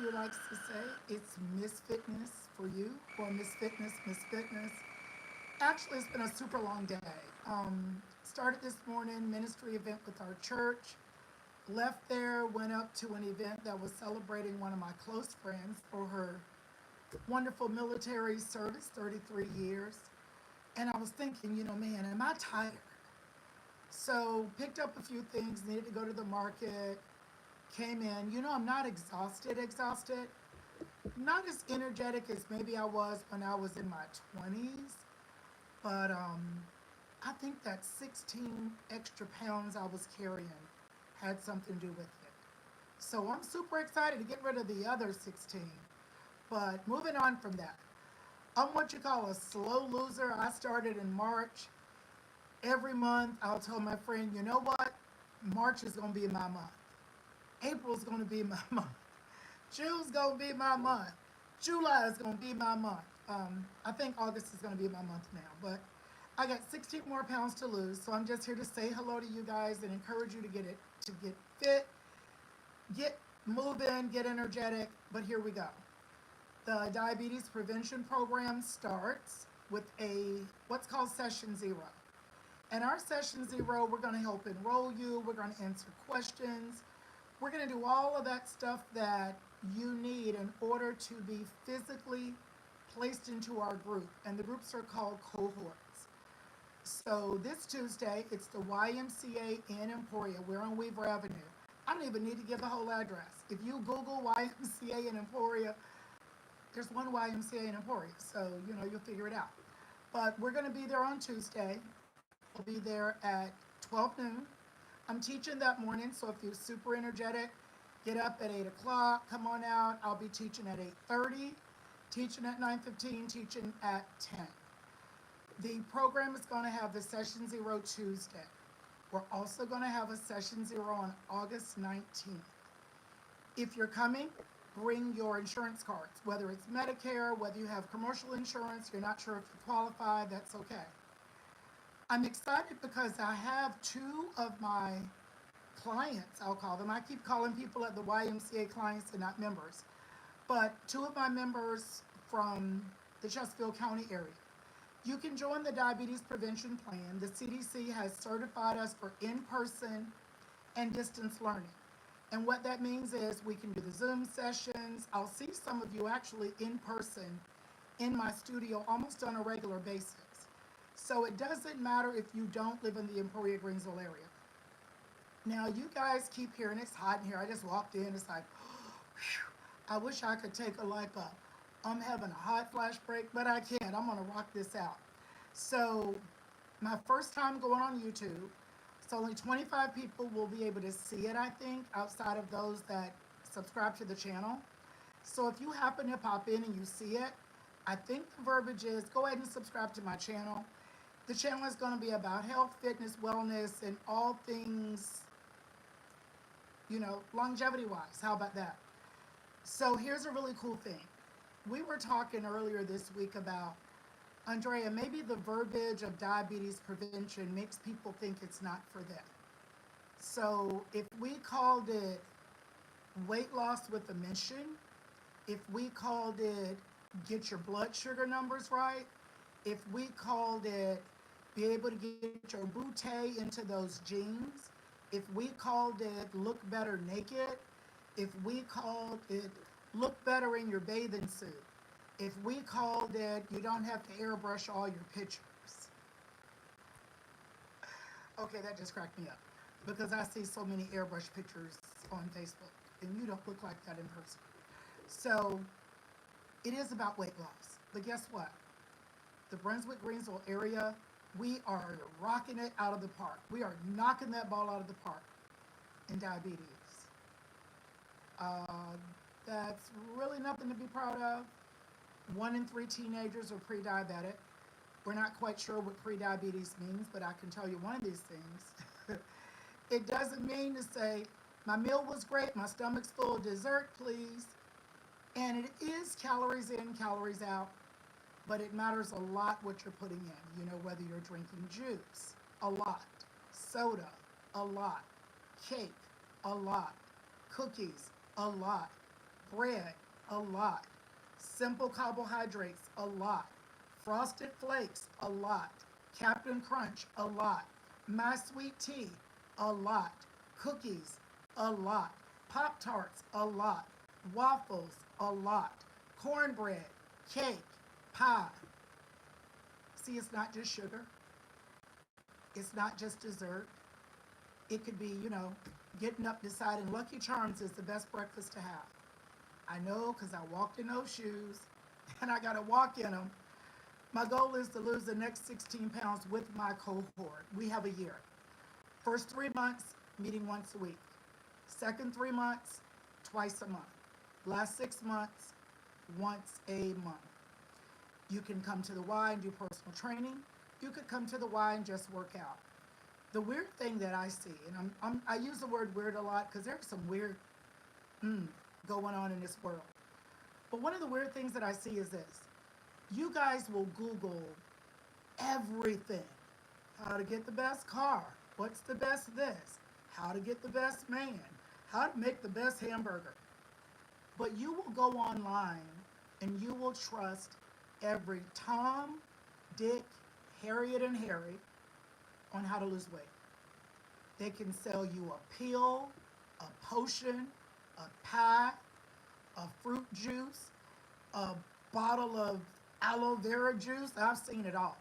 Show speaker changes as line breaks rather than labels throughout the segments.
nephew likes to say, it's Miss Fitness for you, or Miss Fitness, Miss Fitness. Actually, it's been a super long day. Started this morning, ministry event with our church. Left there, went up to an event that was celebrating one of my close friends for her wonderful military service, 33 years. And I was thinking, man, am I tired? So picked up a few things, needed to go to the market, came in. I'm not exhausted, not as energetic as maybe I was when I was in my 20s, but I think that 16 extra pounds I was carrying had something to do with it. So I'm super excited to get rid of the other 16. But moving on from that, I'm what you call a slow loser. I started in March. Every month, I'll tell my friend, you know what? March is going to be my month. April's going to be my month. June's going to be my month. July is going to be my month. I think August is going to be my month now. But I got 16 more pounds to lose. So I'm just here to say hello to you guys and encourage you to get fit, get moving, get energetic. But here we go. The diabetes prevention program starts with what's called session zero. And our session zero, we're going to help enroll you. We're going to answer questions. We're going to do all of that stuff that you need in order to be physically placed into our group. And the groups are called cohorts. So this Tuesday, it's the YMCA in Emporia. We're on Weaver Avenue. I don't even need to give the whole address. If you Google YMCA in Emporia, there's one YMCA in Emporia. So, you'll figure it out. But we're going to be there on Tuesday. We'll be there at 12 noon. I'm teaching that morning, so if you're super energetic, get up at 8 o'clock, come on out. I'll be teaching at 8:30, teaching at 9:15, teaching at 10. The program is going to have the Session Zero Tuesday. We're also going to have a Session Zero on August 19th. If you're coming, bring your insurance cards, whether it's Medicare, whether you have commercial insurance, you're not sure if you qualify, that's okay. I'm excited because I have two of my clients, I'll call them. I keep calling people at the YMCA clients and not members. But two of my members from the Chesterfield County area. You can join the diabetes prevention plan. The CDC has certified us for in-person and distance learning. And what that means is we can do the Zoom sessions. I'll see some of you actually in person in my studio almost on a regular basis. So it doesn't matter if you don't live in the Emporia Greensville area. Now you guys keep hearing it's hot in here. I just walked in. It's like, I wish I could take I'm having a hot flash break, but I can't. I'm gonna rock this out. So my first time going on YouTube, so only 25 people will be able to see it, I think, outside of those that subscribe to the channel. So if you happen to pop in and you see it, I think the verbiage is go ahead and subscribe to my channel. The channel is going to be about health, fitness, wellness, and all things, longevity-wise. How about that? So here's a really cool thing. We were talking earlier this week about, Andrea, maybe the verbiage of diabetes prevention makes people think it's not for them. So if we called it weight loss with a mission, if we called it get your blood sugar numbers right, if we called it be able to get your booty into those jeans, if we called it look better naked, if we called it look better in your bathing suit, if we called it you don't have to airbrush all your pictures. Okay, that just cracked me up because I see so many airbrush pictures on Facebook and you don't look like that in person. So it is about weight loss. But guess what? The Brunswick-Greensville area, we are rocking it out of the park. We are knocking that ball out of the park in diabetes. That's really nothing to be proud of. 1 in 3 teenagers are pre-diabetic. We're not quite sure what pre-diabetes means, but I can tell you one of these things. It doesn't mean to say, my meal was great, my stomach's full, dessert please. And it is calories in, calories out, but it matters a lot what you're putting in. Whether you're drinking juice, a lot, soda, a lot, cake, a lot, cookies, a lot, Bread, a lot. Simple carbohydrates, a lot. Frosted Flakes, a lot. Captain Crunch, a lot. My Sweet Tea, a lot. Cookies, a lot. Pop Tarts, a lot. Waffles, a lot. Cornbread, cake, pie. See, it's not just sugar. It's not just dessert. It could be, getting up deciding Lucky Charms is the best breakfast to have. I know because I walked in those shoes and I got to walk in them. My goal is to lose the next 16 pounds with my cohort. We have a year. First 3 months, meeting once a week. Second 3 months, twice a month. Last 6 months, once a month. You can come to the Y and do personal training. You could come to the Y and just work out. The weird thing that I see, and I use the word weird a lot because there's some weird going on in this world. But one of the weird things that I see is this. You guys will Google everything. How to get the best car. What's the best this? How to get the best man. How to make the best hamburger. But you will go online and you will trust every Tom, Dick, Harriet, and Harry on how to lose weight. They can sell you a pill, a potion, a pie, a fruit juice, a bottle of aloe vera juice. I've seen it all.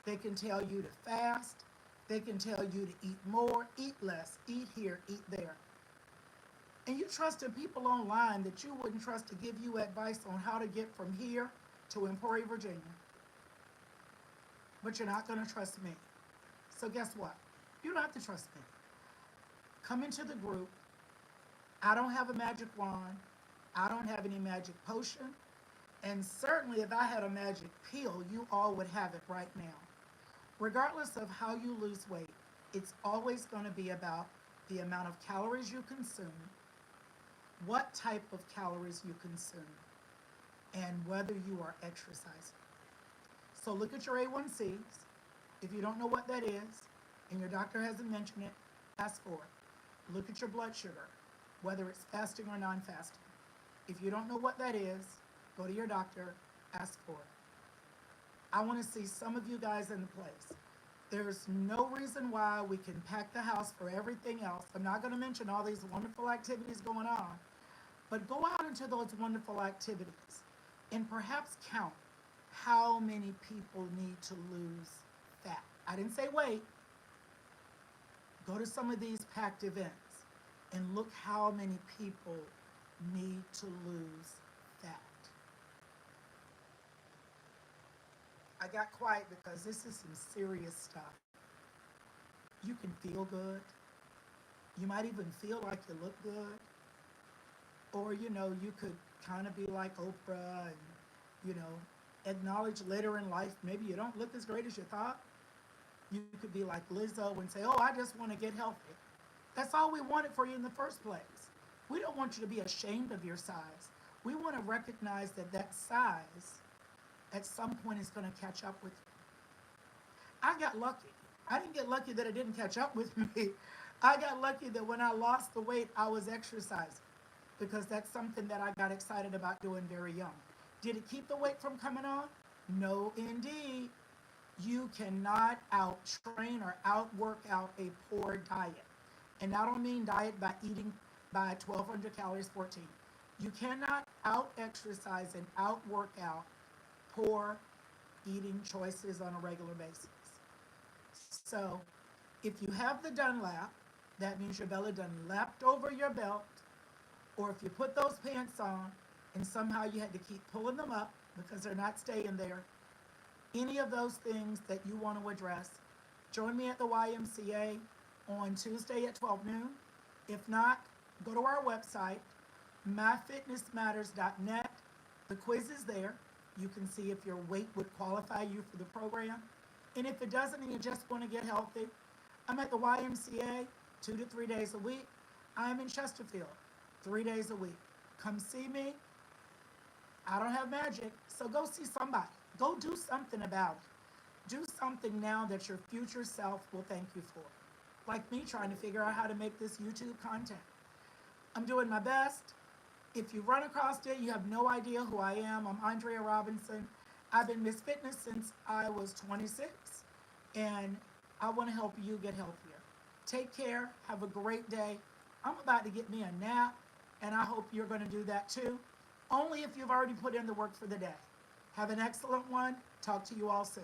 They can tell you to fast. They can tell you to eat more, eat less, eat here, eat there. And you trusted people online that you wouldn't trust to give you advice on how to get from here to Emporia, Virginia. But you're not going to trust me. So guess what? You don't have to trust me. Come into the group. I don't have a magic wand. I don't have any magic potion. And certainly if I had a magic pill, you all would have it right now. Regardless of how you lose weight, it's always going to be about the amount of calories you consume, what type of calories you consume, and whether you are exercising. So look at your A1Cs. If you don't know what that is, and your doctor hasn't mentioned it, ask for it. Look at your blood sugar, whether it's fasting or non-fasting. If you don't know what that is, go to your doctor, ask for it. I want to see some of you guys in the place. There's no reason why we can pack the house for everything else. I'm not going to mention all these wonderful activities going on, but go out into those wonderful activities and perhaps count how many people need to lose fat. I didn't say weight. Go to some of these packed events and look how many people need to lose fat. I got quiet because this is some serious stuff. You can feel good. You might even feel like you look good. Or, you could kind of be like Oprah and, acknowledge later in life, maybe you don't look as great as you thought. You could be like Lizzo and say, oh, I just want to get healthy. That's all we wanted for you in the first place. We don't want you to be ashamed of your size. We want to recognize that size at some point is going to catch up with you. I got lucky. I didn't get lucky that it didn't catch up with me. I got lucky that when I lost the weight, I was exercising because that's something that I got excited about doing very young. Did it keep the weight from coming on? No, indeed. You cannot out-train or out-work out a poor diet. And I don't mean diet by eating by 1,200 calories, 14. You cannot out-exercise and out-work out poor eating choices on a regular basis. So if you have the done lap, that means your belly done lapped over your belt, or if you put those pants on and somehow you had to keep pulling them up because they're not staying there, any of those things that you want to address, join me at the YMCA on Tuesday at 12 noon. If not, go to our website, myfitnessmatters.net. The quiz is there. You can see if your weight would qualify you for the program. And if it doesn't and you just want to get healthy, I'm at the YMCA 2 to 3 days a week. I'm in Chesterfield 3 days a week. Come see me. I don't have magic, so go see somebody. Go do something about it. Do something now that your future self will thank you for. Like me trying to figure out how to make this YouTube content. I'm doing my best. If you run across it, you have no idea who I am. I'm Andrea Robinson. I've been Miss Fitness since I was 26, and I want to help you get healthier. Take care. Have a great day. I'm about to get me a nap, and I hope you're going to do that too. Only if you've already put in the work for the day. Have an excellent one. Talk to you all soon.